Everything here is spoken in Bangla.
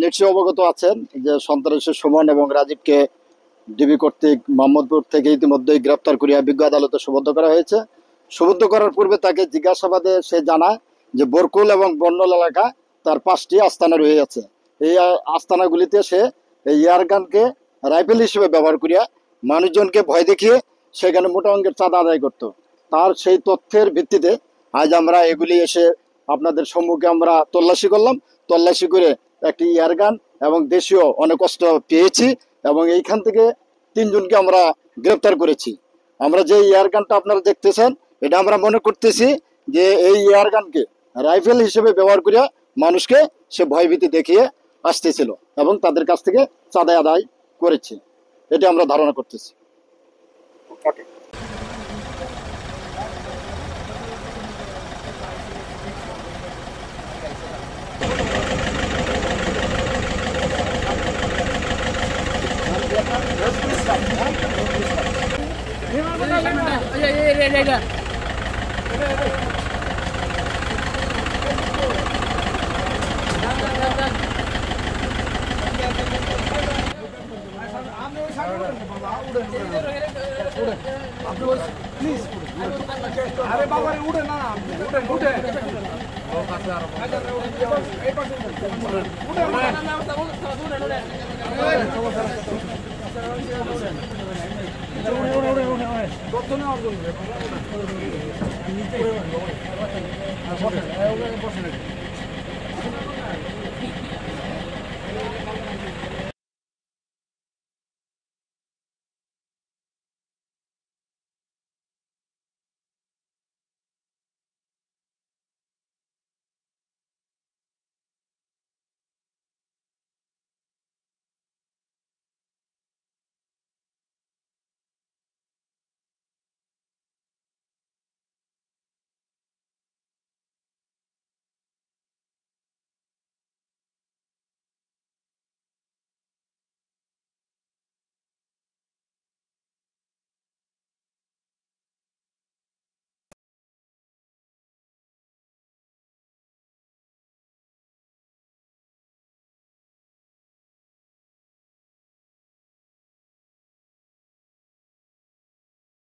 নিশ্চয়ই অবগত আছেন যে সন্ত্রাসী সুমন এবং রাজীবকে ডিবি কর্তৃক মোহাম্মদপুর থেকে ইতিমধ্যেই গ্রেপ্তার করিয়া বিজ্ঞ আদালতে সোপর্দ করা হয়েছে। সোপর্দ করার পূর্বে তাকে জিজ্ঞাসাবাদে সে জানায় যে বরকুল এবং বন্ডল এলাকা তার 5টি আস্তানা রয়েছে। এই আস্তানাগুলিতে সে এই এয়ারগানকে রাইফেল হিসেবে ব্যবহার করিয়া মানুষজনকে ভয় দেখিয়ে সেখানে মোটা অঙ্কের চাঁদা আদায় করত। তার সেই তথ্যের ভিত্তিতে আজ আমরা এগুলি এসে আপনাদের সম্মুখে আমরা তল্লাশি করলাম। তল্লাশি করে একটি এয়ারগান এবং দেশীয় অনেক অস্ত্র পেয়েছি এবং এইখান থেকে 3 জনকে আমরা গ্রেপ্তার করেছি। আমরা যে এয়ারগানটা আপনারা দেখতেছেন এটা আমরা মনে করতেছি যে এই এয়ারগানকে রাইফেল হিসেবে ব্যবহার করিয়া মানুষকে সে ভয়ভীতি দেখিয়ে আসতেছিল এবং তাদের কাছ থেকে চাঁদা আদায় করেছে, এটা আমরা ধারণা করতেছি। আরে বাবা উঠে না উঠে তথ্য নেওয়ার জন্য